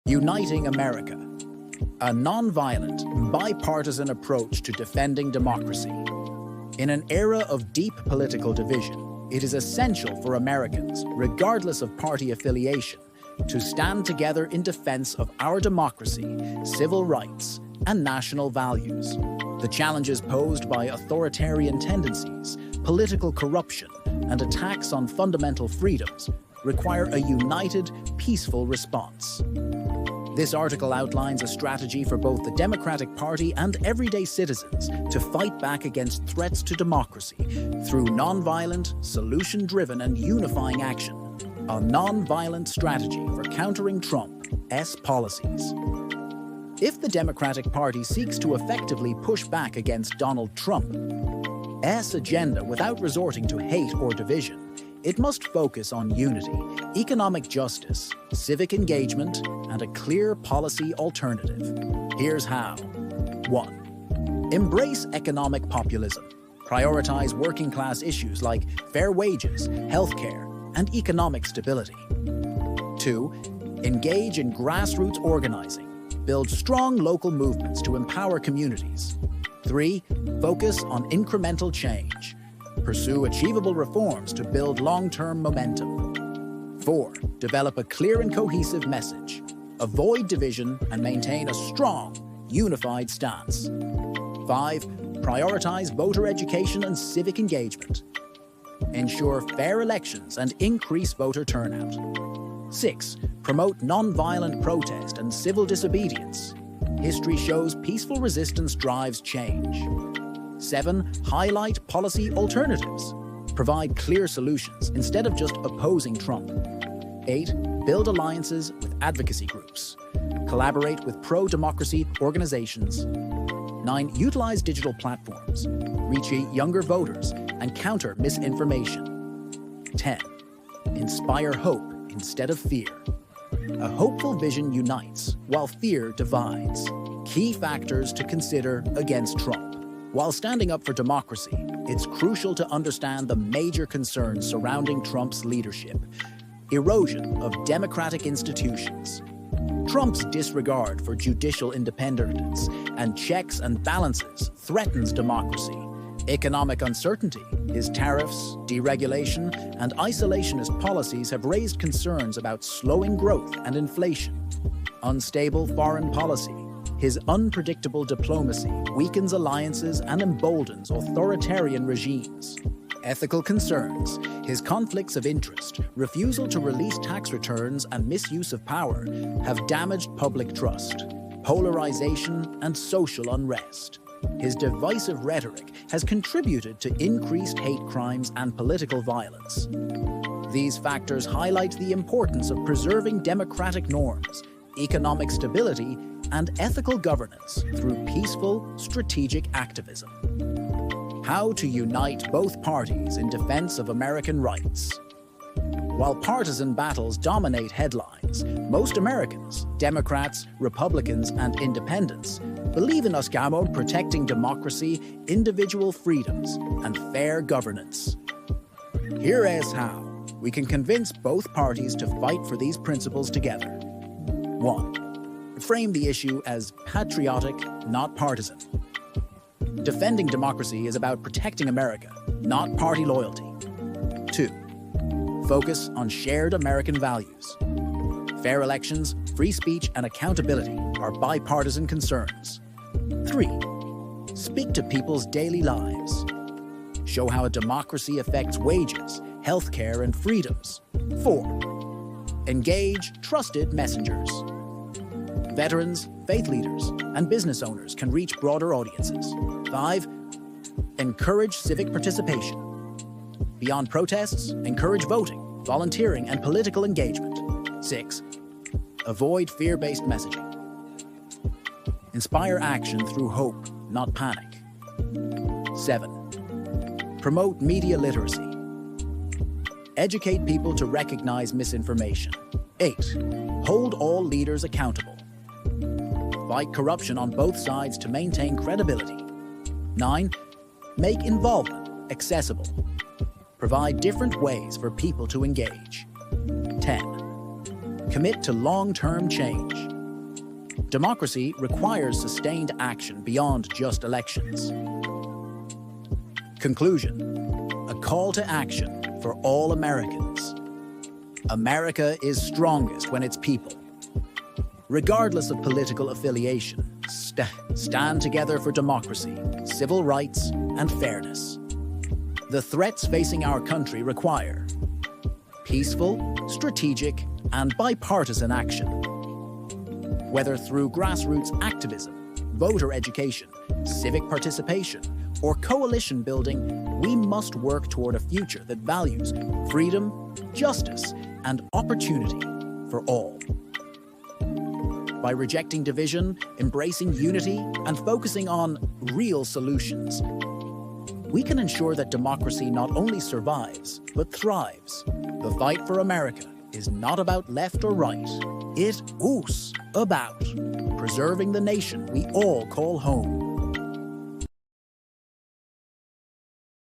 Uniting America, a non-violent, bipartisan approach to defending democracy. In an era of deep political division, it is essential for Americans, regardless of party affiliation, to stand together in defense of our democracy, civil rights, and national values. The challenges posed by authoritarian tendencies, political corruption, and attacks on fundamental freedoms require a united, peaceful response. This article outlines a strategy for both the Democratic Party and everyday citizens to fight back against threats to democracy through nonviolent, solution-driven, and unifying action. A nonviolent strategy for countering Trump's policies. If the Democratic Party seeks to effectively push back against Donald Trump's agenda without resorting to hate or division, it must focus on unity, economic justice, civic engagement, and a clear policy alternative. Here's how. 1. Embrace economic populism. Prioritize working-class issues like fair wages, healthcare, and economic stability. 2. Engage in grassroots organizing. Build strong local movements to empower communities. 3. Focus on incremental change. Pursue achievable reforms to build long-term momentum. 4. Develop a clear and cohesive message. Avoid division and maintain a strong, unified stance. 5. Prioritize voter education and civic engagement. Ensure fair elections and increase voter turnout. 6. Promote nonviolent protest and civil disobedience. History shows peaceful resistance drives change. 7. Highlight policy alternatives. Provide clear solutions instead of just opposing Trump. 8. Build alliances with advocacy groups. Collaborate with pro-democracy organizations. 9. Utilize digital platforms. Reach younger voters and counter misinformation. 10. Inspire hope instead of fear. A hopeful vision unites, while fear divides. Key factors to consider against Trump. While standing up for democracy, it's crucial to understand the major concerns surrounding Trump's leadership. Erosion of democratic institutions. Trump's disregard for judicial independence and checks and balances threatens democracy. Economic uncertainty. His tariffs, deregulation, and isolationist policies have raised concerns about slowing growth and inflation. Unstable foreign policy. His unpredictable diplomacy weakens alliances and emboldens authoritarian regimes. Ethical concerns. His conflicts of interest, refusal to release tax returns, and misuse of power have damaged public trust, polarization, and social unrest. His divisive rhetoric has contributed to increased hate crimes and political violence. These factors highlight the importance of preserving democratic norms, economic stability, and ethical governance through peaceful, strategic activism. How to unite both parties in defense of American rights. While partisan battles dominate headlines, most Americans, Democrats, Republicans, and Independents, believe in us protecting democracy, individual freedoms, and fair governance. Here is how we can convince both parties to fight for these principles together. 1. Frame the issue as patriotic, not partisan. Defending democracy is about protecting America, not party loyalty. 2. Focus on shared American values. Fair elections, free speech, and accountability are bipartisan concerns. 3. Speak to people's daily lives. Show how a democracy affects wages, healthcare, and freedoms. 4. Engage trusted messengers. Veterans, faith leaders, and business owners can reach broader audiences. 5. Encourage civic participation. Beyond protests, encourage voting, volunteering, and political engagement. 6. Avoid fear-based messaging. Inspire action through hope, not panic. 7. Promote media literacy. Educate people to recognize misinformation. 8. Hold all leaders accountable. Fight corruption on both sides to maintain credibility. 9. Make involvement accessible. Provide different ways for people to engage. 10. Commit to long-term change. Democracy requires sustained action beyond just elections. Conclusion: a call to action for all Americans. America is strongest when it's people. Regardless of political affiliation, stand together for democracy, civil rights, and fairness. The threats facing our country require peaceful, strategic, and bipartisan action. Whether through grassroots activism, voter education, civic participation, or coalition building, we must work toward a future that values freedom, justice, and opportunity for all. By rejecting division, embracing unity, and focusing on real solutions, we can ensure that democracy not only survives, but thrives. The fight for America is not about left or right. It is about preserving the nation we all call home.